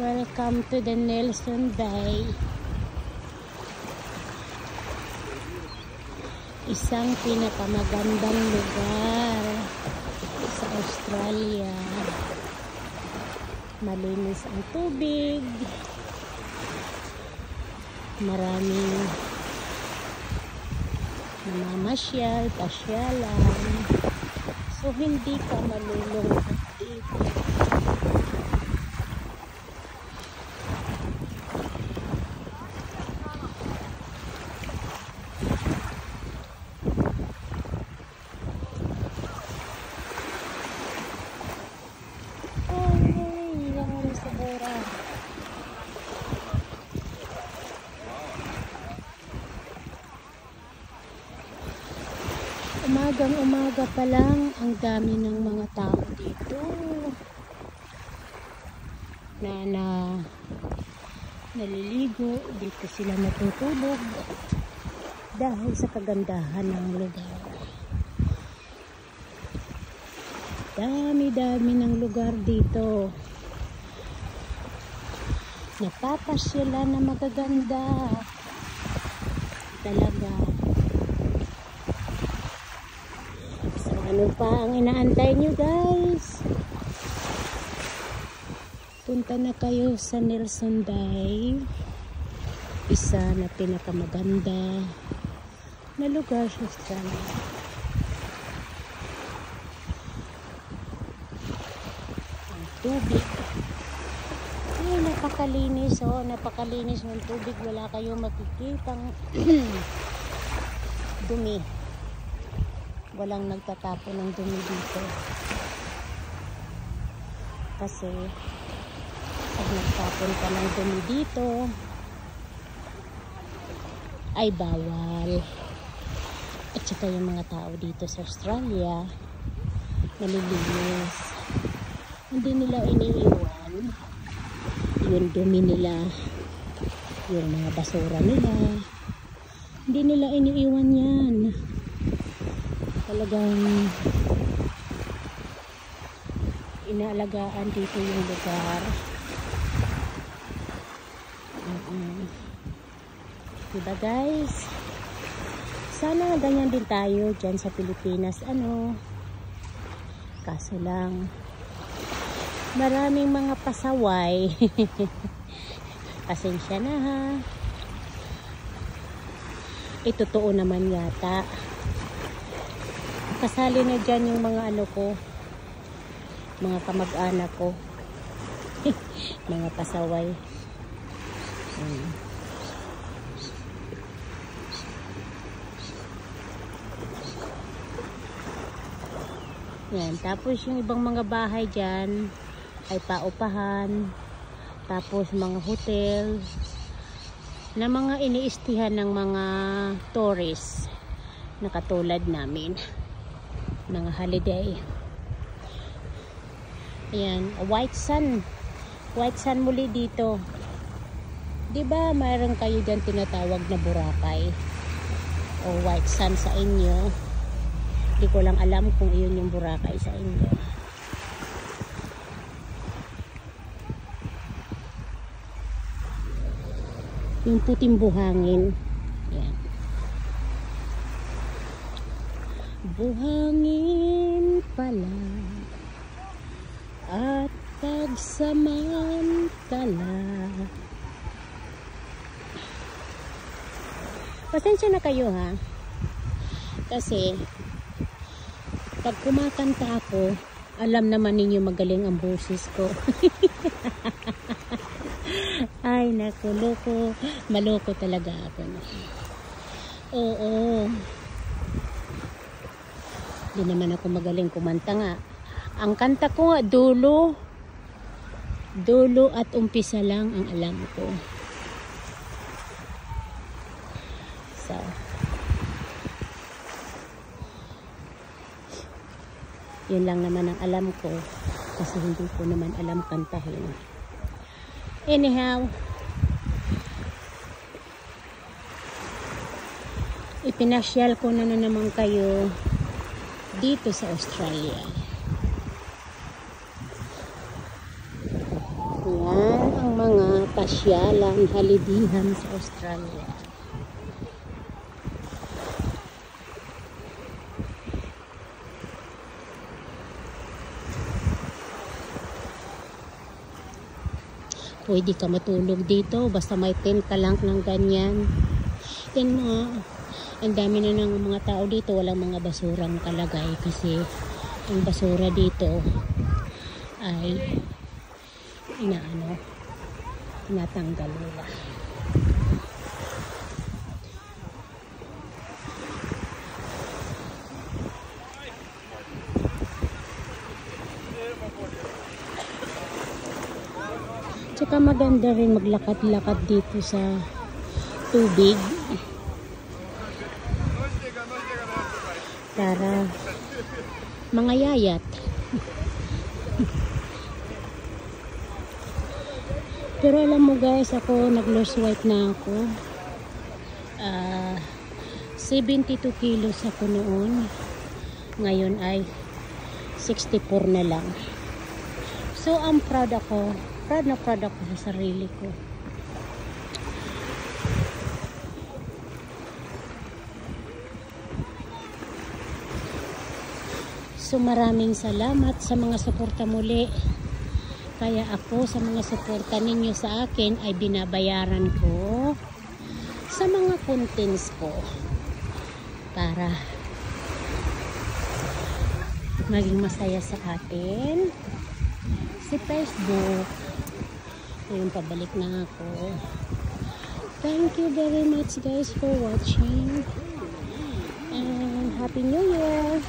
Welcome to the Nelson Bay. Isang pinakamagandang lugar sa Australia. Malinis ang tubig. Maraming namamasyal, pasyalan. So hindi ka malulungkot dito. Umagang-umaga pa lang, ang dami ng mga tao dito na naliligo. Dito sila natutulog dahil sa kagandahan ng lugar. Dami-dami ng lugar dito. Napapasyalan na magaganda talaga. Ano pa ang inaantay nyo, guys? Punta na kayo sa Nelson Bay. Isa na pinakamaganda na lugar sa Australia. Ang tubig. Ay, napakalinis. Oh, napakalinis ng tubig. Wala kayong makikitang dumi. Walang nagtatapon ng dumi dito. Kasi pag nagtapon ka ng dumi dito ay bawal. At saka yung mga tao dito sa Australia nalilinis. Hindi nila iniiwan yung dumi nila, yung mga basura nila. Hindi nila iniiwan yan. Talagang inaalagaan dito yung lugar. Diba, guys? Sana ganyan din tayo dyan sa Pilipinas. Kaso lang maraming mga pasaway. Pasensya na, ha. Totoo naman yata. Kasali na dyan yung mga mga kamag-anak ko. Mga pasaway. Yan. Tapos yung ibang mga bahay dyan ay paupahan. Tapos mga hotel na mga iniistihan ng mga tourists na katulad namin. Mga holiday. Ayan, white sun muli dito. 'Di ba mayroon kayo diyan tinatawag na Boracay o white sun sa inyo? Hindi ko lang alam kung iyon yung Boracay sa inyo. Yung puting buhangin. Ayan. Buhangin pala at pagsamantala. Pasensya na kayo, ha, kasi pag kumakanta ako, alam naman ninyo magaling ang boses ko. Ay, naku, maloko talaga ako. Oo. Hindi naman ako magaling kumanta nga. Ang kanta ko nga, dulo at umpisa lang ang alam ko. So, yun lang naman ang alam ko. Kasi hindi ko naman alam kantahin. Anyhow, ipinasyal ko na naman kayo dito sa Australia. Yan ang mga pasyalan, halidihan sa Australia. Pwede ka matulog dito basta may tent ka lang ng ganyan. Yan mga, ang dami na ng mga tao dito, walang mga basurang nakalagay kasi ang basura dito ay tinatanggal nila. Tsaka maganda rin maglakad-lakad dito sa tubig para mga yayat. Pero alam mo guys, ako nag-lose weight na ako. 72 kilos ako noon. Ngayon ay 64 na lang. So I'm proud ako. Proud na proud ako sa sarili ko. So maraming salamat sa mga suporta muli. Kaya ako sa mga suporta ninyo sa akin ay binabayaran ko sa mga contents ko para maging masaya sa atin. Si Facebook. Ngayon pabalik na ako. Thank you very much guys for watching. And Happy New Year!